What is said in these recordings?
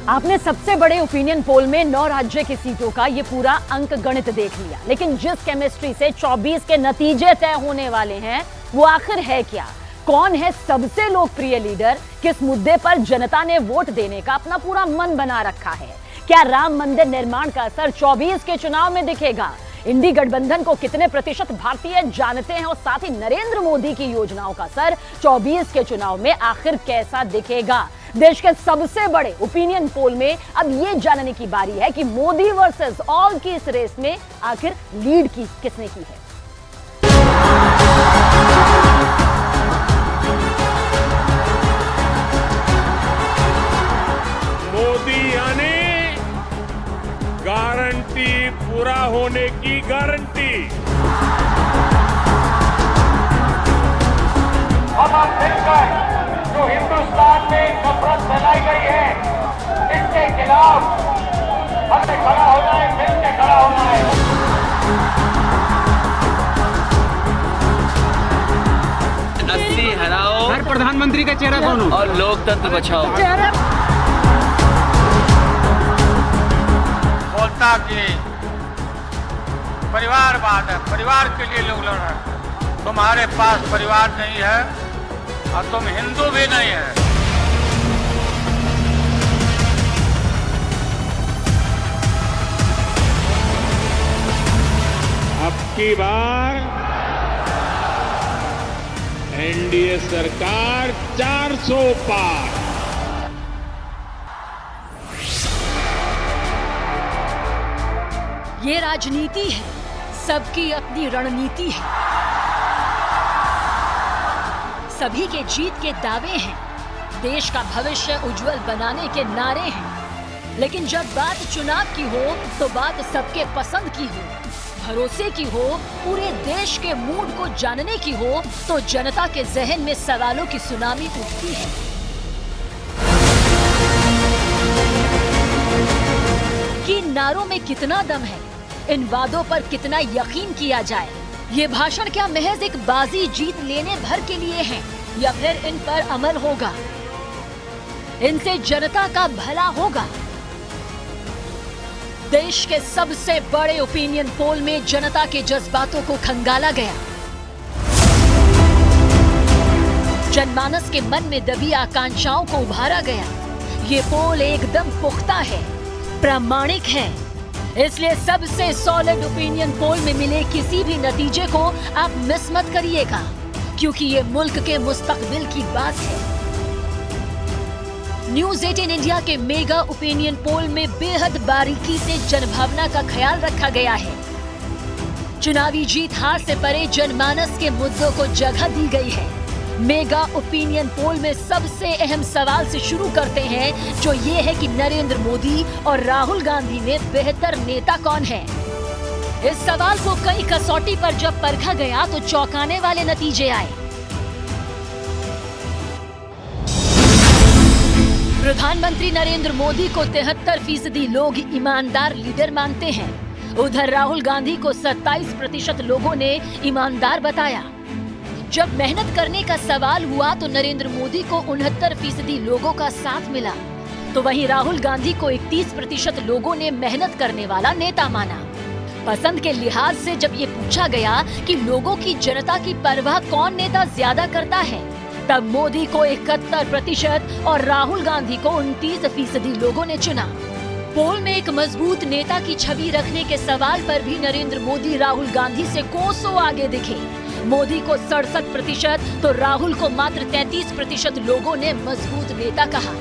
आपने सबसे बड़े ओपिनियन पोल में 9 राज्य की सीटों का ये पूरा अंक गणित देख लिया, लेकिन जिस केमिस्ट्री से 24 के नतीजे तय होने वाले हैं वो आखिर है क्या? कौन है सबसे लोकप्रिय लीडर? किस मुद्दे पर जनता ने वोट देने का अपना पूरा मन बना रखा है? क्या राम मंदिर निर्माण का असर 24 के चुनाव में दिखेगा? इंडी गठबंधन को कितने प्रतिशत भारतीय जानते हैं? और साथ ही नरेंद्र मोदी की योजनाओं का असर 24 के चुनाव में आखिर कैसा दिखेगा? देश के सबसे बड़े ओपिनियन पोल में अब ये जानने की बारी है कि मोदी वर्सेस ऑल की इस रेस में आखिर लीड किसने की है। मोदी यानी गारंटी, पूरा होने की गारंटी। अब आप मिलकर जो हिंदुस्तान में नफरत फैलाई गई है, इसके खिलाफ हमें खड़ा होना है, मिलकर खड़ा होना है। अस्सी हराओ, हर प्रधानमंत्री का चेहरा कौन हो और लोकतंत्र बचाओ। बोलता कि परिवारवाद है, परिवार के लिए लोग लड़ रहे हैं। तुम्हारे पास परिवार नहीं है और तुम हिंदू भी नहीं है। अब की बार एनडीए सरकार 400 पार। ये राजनीति है, सबकी अपनी रणनीति है, सभी के जीत के दावे हैं, देश का भविष्य उज्जवल बनाने के नारे हैं। लेकिन जब बात चुनाव की हो तो बात सबके पसंद की हो, भरोसे की हो, पूरे देश के मूड को जानने की हो, तो जनता के जहन में सवालों की सुनामी उठती है। कि इन नारों में कितना दम है, इन वादों पर कितना यकीन किया जाए? ये भाषण क्या महज एक बाजी जीत लेने भर के लिए हैं, या फिर इन पर अमल होगा? इनसे जनता का भला होगा? देश के सबसे बड़े ओपिनियन पोल में जनता के जज्बातों को खंगाला गया। जनमानस के मन में दबी आकांक्षाओं को उभारा गया। ये पोल एकदम पुख्ता है, प्रामाणिक है, इसलिए सबसे सॉलिड ओपिनियन पोल में मिले किसी भी नतीजे को आप मिस मत करिएगा, क्योंकि ये मुल्क के मुस्तकबिल की बात है। न्यूज 18 इंडिया के मेगा ओपिनियन पोल में बेहद बारीकी से जनभावना का ख्याल रखा गया है। चुनावी जीत हार से परे जनमानस के मुद्दों को जगह दी गई है। मेगा ओपिनियन पोल में सबसे अहम सवाल से शुरू करते हैं, जो ये है कि नरेंद्र मोदी और राहुल गांधी में बेहतर नेता कौन है। इस सवाल को कई कसौटी पर जब परखा गया तो चौंकाने वाले नतीजे आए। प्रधानमंत्री नरेंद्र मोदी को 73% लोग ईमानदार लीडर मानते हैं। उधर राहुल गांधी को 27% लोगों ने ईमानदार बताया। जब मेहनत करने का सवाल हुआ तो नरेंद्र मोदी को 69% लोगों का साथ मिला, तो वहीं राहुल गांधी को 31% लोगों ने मेहनत करने वाला नेता माना। पसंद के लिहाज से जब ये पूछा गया कि लोगों की, जनता की परवाह कौन नेता ज्यादा करता है, तब मोदी को 71% और राहुल गांधी को 29% लोगों ने चुना। पोल में एक मजबूत नेता की छवि रखने के सवाल पर भी नरेंद्र मोदी राहुल गांधी से कोसों आगे दिखे। मोदी को 67% तो राहुल को मात्र 33% लोगों ने मजबूत नेता कहा।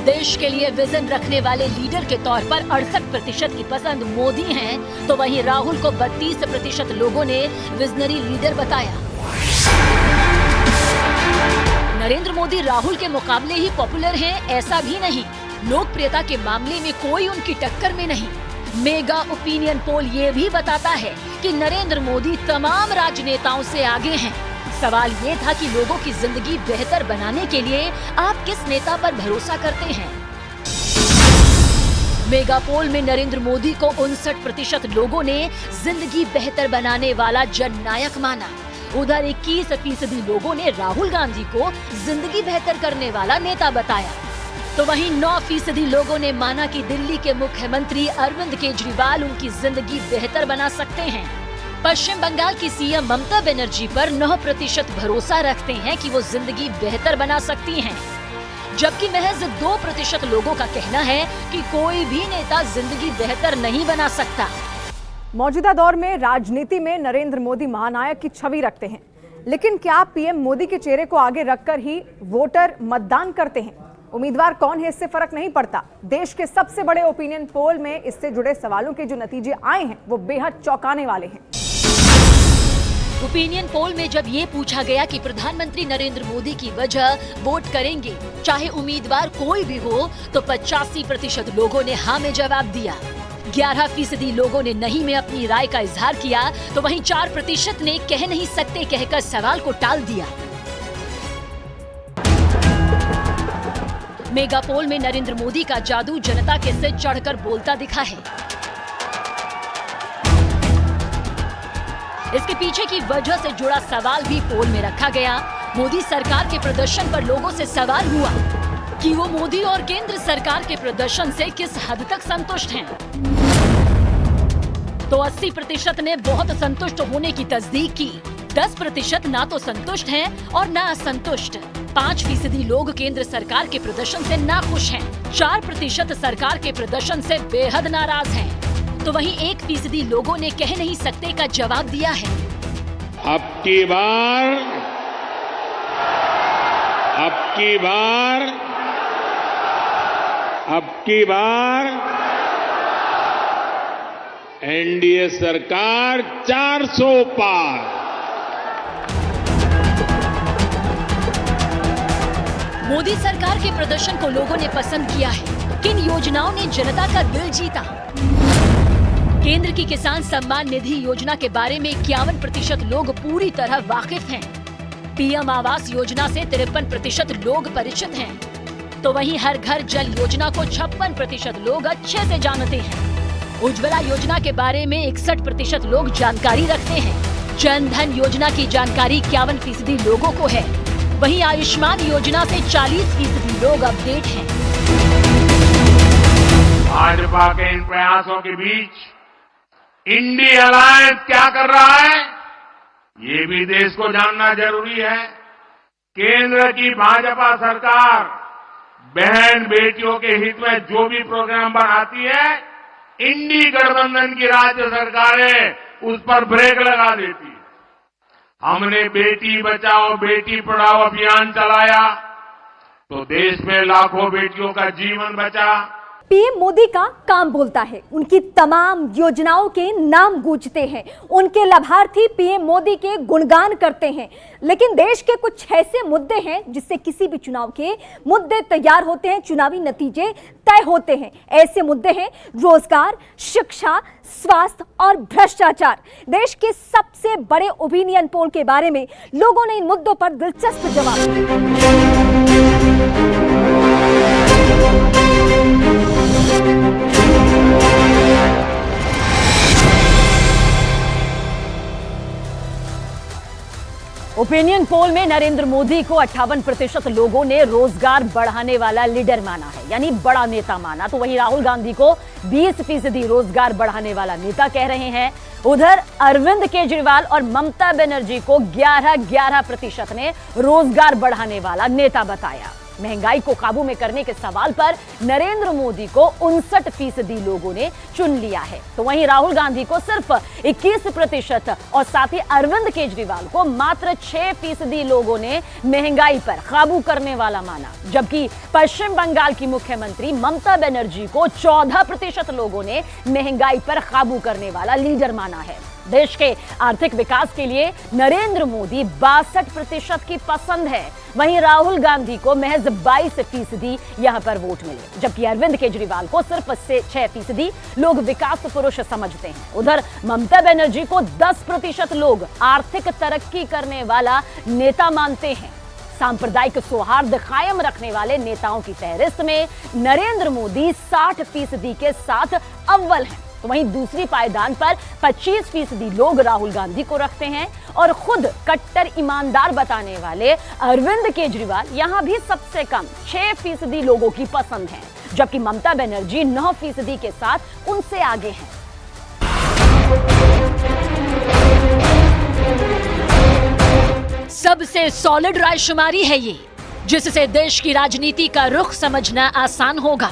देश के लिए विजन रखने वाले लीडर के तौर पर 68% की पसंद मोदी हैं, तो वहीं राहुल को 32% लोगों ने विजनरी लीडर बताया। नरेंद्र मोदी राहुल के मुकाबले ही पॉपुलर हैं, ऐसा भी नहीं। लोकप्रियता के मामले में कोई उनकी टक्कर में नहीं। मेगा ओपिनियन पोल ये भी बताता है कि नरेंद्र मोदी तमाम राजनेताओं से आगे हैं। सवाल ये था कि लोगों की जिंदगी बेहतर बनाने के लिए आप किस नेता पर भरोसा करते हैं। मेगा पोल में नरेंद्र मोदी को 59% लोगों ने जिंदगी बेहतर बनाने वाला जननायक माना। उधर 21% लोगों ने राहुल गांधी को जिंदगी बेहतर करने वाला नेता बताया। तो वहीं 9% लोगों ने माना कि दिल्ली के मुख्यमंत्री अरविंद केजरीवाल उनकी जिंदगी बेहतर बना सकते हैं। पश्चिम बंगाल की सीएम ममता बनर्जी पर 9% भरोसा रखते हैं कि वो जिंदगी बेहतर बना सकती हैं, जबकि महज 2% लोगों का कहना है कि कोई भी नेता जिंदगी बेहतर नहीं बना सकता। मौजूदा दौर में राजनीति में नरेंद्र मोदी महानायक की छवि रखते हैं, लेकिन क्या पीएम मोदी के चेहरे को आगे रखकर ही वोटर मतदान करते हैं? उम्मीदवार कौन है इससे फर्क नहीं पड़ता। देश के सबसे बड़े ओपिनियन पोल में इससे जुड़े सवालों के जो नतीजे आए हैं वो बेहद चौंकाने वाले हैं। ओपिनियन पोल में जब ये पूछा गया कि प्रधानमंत्री नरेंद्र मोदी की वजह वोट करेंगे चाहे उम्मीदवार कोई भी हो, तो 85% लोगों ने हाँ में जवाब दिया। 11% लोगों ने नहीं में अपनी राय का इजहार किया, तो वहीं 4% ने कह नहीं सकते कहकर सवाल को टाल दिया। मेगा पोल में नरेंद्र मोदी का जादू जनता के सिर चढ़कर बोलता दिखा है। इसके पीछे की वजह से जुड़ा सवाल भी पोल में रखा गया। मोदी सरकार के प्रदर्शन पर लोगों से सवाल हुआ कि वो मोदी और केंद्र सरकार के प्रदर्शन से किस हद तक संतुष्ट हैं। तो 80% ने बहुत संतुष्ट होने की तस्दीक की। 10% ना तो संतुष्ट हैं और ना असंतुष्ट। 5% लोग केंद्र सरकार के प्रदर्शन से नाखुश हैं। 4% सरकार के प्रदर्शन से बेहद नाराज हैं। तो वहीं 1% लोगों ने कह नहीं सकते का जवाब दिया है। अब की बार एनडीए सरकार 400 पार। मोदी सरकार के प्रदर्शन को लोगों ने पसंद किया है। किन योजनाओं ने जनता का दिल जीता? केंद्र की किसान सम्मान निधि योजना के बारे में 51% लोग पूरी तरह वाकिफ हैं। पीएम आवास योजना से 53% लोग परिचित हैं। तो वहीं हर घर जल योजना को 56% लोग अच्छे से जानते हैं। उज्ज्वला योजना के बारे में 61% लोग जानकारी रखते हैं। जन धन योजना की जानकारी 51% लोगों को है। वहीं आयुष्मान योजना से 40% लोग अपडेट हैं। भाजपा के इन प्रयासों के बीच इंडी अलायंस क्या कर रहा है, ये भी देश को जानना जरूरी है। केंद्र की भाजपा सरकार बहन बेटियों के हित में जो भी प्रोग्राम बनाती है, इंडी गठबंधन की राज्य सरकारें उस पर ब्रेक लगा देती है। हमने बेटी बचाओ बेटी पढ़ाओ अभियान चलाया तो देश में लाखों बेटियों का जीवन बचा। पीएम मोदी का काम बोलता है, उनकी तमाम योजनाओं के नाम गूंजते हैं, उनके लाभार्थी पीएम मोदी के गुणगान करते हैं। लेकिन देश के कुछ ऐसे मुद्दे हैं जिससे किसी भी चुनाव के मुद्दे तैयार होते हैं, चुनावी नतीजे तय होते हैं। ऐसे मुद्दे हैं रोजगार, शिक्षा, स्वास्थ्य और भ्रष्टाचार। देश के सबसे बड़े ओपिनियन पोल के बारे में लोगों ने इन मुद्दों पर दिलचस्प जवाब दिए। ओपिनियन पोल में नरेंद्र मोदी को 58% लोगों ने रोजगार बढ़ाने वाला लीडर माना है, यानी बड़ा नेता माना। तो वहीं राहुल गांधी को 20% रोजगार बढ़ाने वाला नेता कह रहे हैं। उधर अरविंद केजरीवाल और ममता बनर्जी को 11% ने रोजगार बढ़ाने वाला नेता बताया। महंगाई को काबू में करने के सवाल पर नरेंद्र मोदी को 59% लोगों ने चुन लिया है। तो वहीं राहुल गांधी को सिर्फ 21% और साथ ही अरविंद केजरीवाल को मात्र 6% लोगों ने महंगाई पर काबू करने वाला माना, जबकि पश्चिम बंगाल की मुख्यमंत्री ममता बनर्जी को 14% लोगों ने महंगाई पर काबू करने वाला लीडर माना है। देश के आर्थिक विकास के लिए नरेंद्र मोदी 62% की पसंद है। वहीं राहुल गांधी को महज 22% यहां पर वोट मिले, जबकि अरविंद केजरीवाल को सिर्फ 6% लोग विकास पुरुष समझते हैं। उधर ममता बनर्जी को 10% लोग आर्थिक तरक्की करने वाला नेता मानते हैं। सांप्रदायिक सौहार्द कायम रखने वाले नेताओं की फहरिस्त में नरेंद्र मोदी 60% के साथ अव्वल हैं। तो वहीं दूसरी पायदान पर 25% लोग राहुल गांधी को रखते हैं और खुद कट्टर ईमानदार बताने वाले अरविंद केजरीवाल यहां भी सबसे कम 6% लोगों की पसंद है, जबकि ममता बनर्जी 9% के साथ उनसे आगे हैं। सबसे सॉलिड रायशुमारी है ये, जिससे देश की राजनीति का रुख समझना आसान होगा।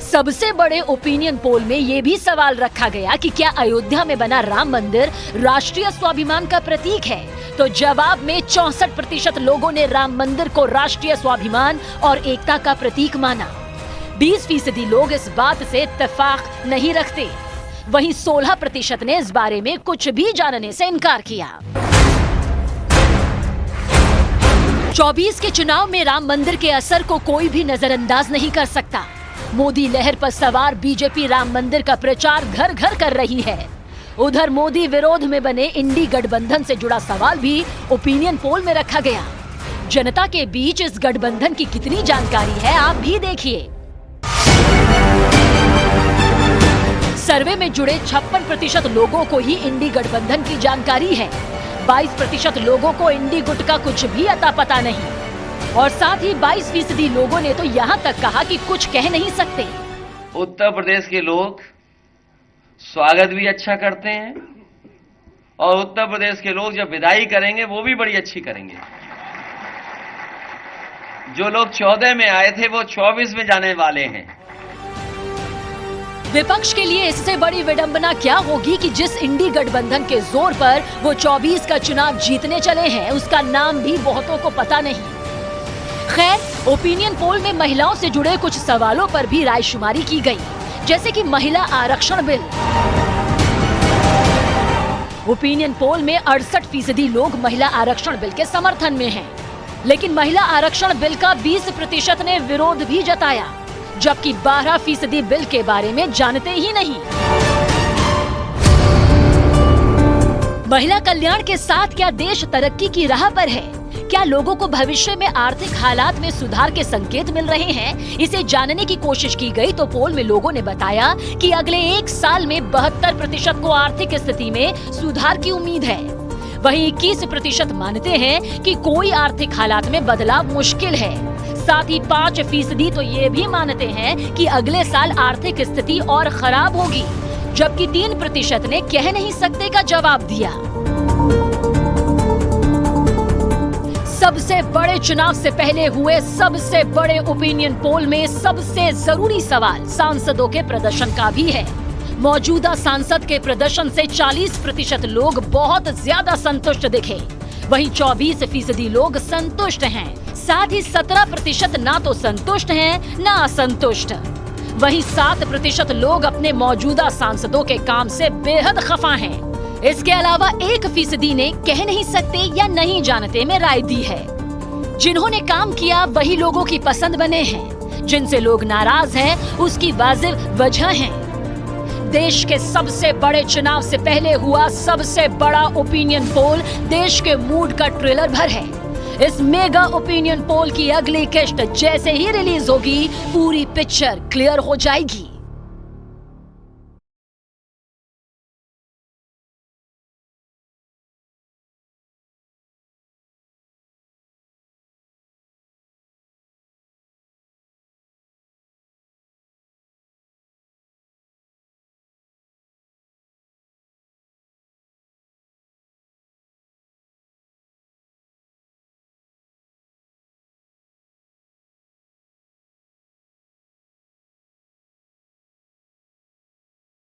सबसे बड़े ओपिनियन पोल में ये भी सवाल रखा गया कि क्या अयोध्या में बना राम मंदिर राष्ट्रीय स्वाभिमान का प्रतीक है, तो जवाब में 64% लोगों ने राम मंदिर को राष्ट्रीय स्वाभिमान और एकता का प्रतीक माना। 20% लोग इस बात से इत्तेफाक नहीं रखते। वहीं 16% ने इस बारे में कुछ भी जानने से इनकार किया। 24 के चुनाव में राम मंदिर के असर को कोई भी नजरअंदाज नहीं कर सकता। मोदी लहर पर सवार बीजेपी राम मंदिर का प्रचार घर घर कर रही है। उधर मोदी विरोध में बने इंडी गठबंधन से जुड़ा सवाल भी ओपिनियन पोल में रखा गया। जनता के बीच इस गठबंधन की कितनी जानकारी है, आप भी देखिए। सर्वे में जुड़े 56% लोगों को ही इंडी गठबंधन की जानकारी है। 22% लोगों को इंडी गुट का कुछ भी अता पता नहीं और साथ ही 22% लोगों ने तो यहाँ तक कहा कि कुछ कह नहीं सकते। उत्तर प्रदेश के लोग स्वागत भी अच्छा करते हैं और उत्तर प्रदेश के लोग जब विदाई करेंगे वो भी बड़ी अच्छी करेंगे। जो लोग 14 में आए थे वो 24 में जाने वाले हैं। विपक्ष के लिए इससे बड़ी विडंबना क्या होगी कि जिस इंडी गठबंधन के जोर पर वो 24 का चुनाव जीतने चले हैं, उसका नाम भी बहुतों को पता नहीं। खैर, ओपिनियन पोल में महिलाओं से जुड़े कुछ सवालों पर भी रायशुमारी की गई, जैसे कि महिला आरक्षण बिल। ओपिनियन पोल में 68% लोग महिला आरक्षण बिल के समर्थन में हैं, लेकिन महिला आरक्षण बिल का 20% ने विरोध भी जताया, जबकि 12% बिल के बारे में जानते ही नहीं। महिला कल्याण के साथ क्या देश तरक्की की राह पर है? क्या लोगों को भविष्य में आर्थिक हालात में सुधार के संकेत मिल रहे हैं? इसे जानने की कोशिश की गई तो पोल में लोगों ने बताया कि अगले 1 साल में 72% को आर्थिक स्थिति में सुधार की उम्मीद है। वहीं 21% मानते हैं कि कोई आर्थिक हालात में बदलाव मुश्किल है। साथ ही 5% तो ये भी मानते हैं कि अगले साल आर्थिक स्थिति और खराब होगी, जबकि 3% ने कह नहीं सकते का जवाब दिया। सबसे बड़े चुनाव से पहले हुए सबसे बड़े ओपिनियन पोल में सबसे जरूरी सवाल सांसदों के प्रदर्शन का भी है। मौजूदा सांसद के प्रदर्शन से 40% लोग बहुत ज्यादा संतुष्ट दिखे, वहीं 24% लोग संतुष्ट हैं। साथ ही 17% ना तो संतुष्ट हैं ना असंतुष्ट। वहीं 7% लोग अपने मौजूदा सांसदों के काम से बेहद खफा हैं। इसके अलावा 1% ने कह नहीं सकते या नहीं जानते में राय दी है। जिन्होंने काम किया वही लोगों की पसंद बने हैं, जिनसे लोग नाराज हैं उसकी वाजिब वजह है। देश के सबसे बड़े चुनाव से पहले हुआ सबसे बड़ा ओपिनियन पोल देश के मूड का ट्रेलर भर है। इस मेगा ओपिनियन पोल की अगली किस्त जैसे ही रिलीज होगी, पूरी पिक्चर क्लियर हो जाएगी।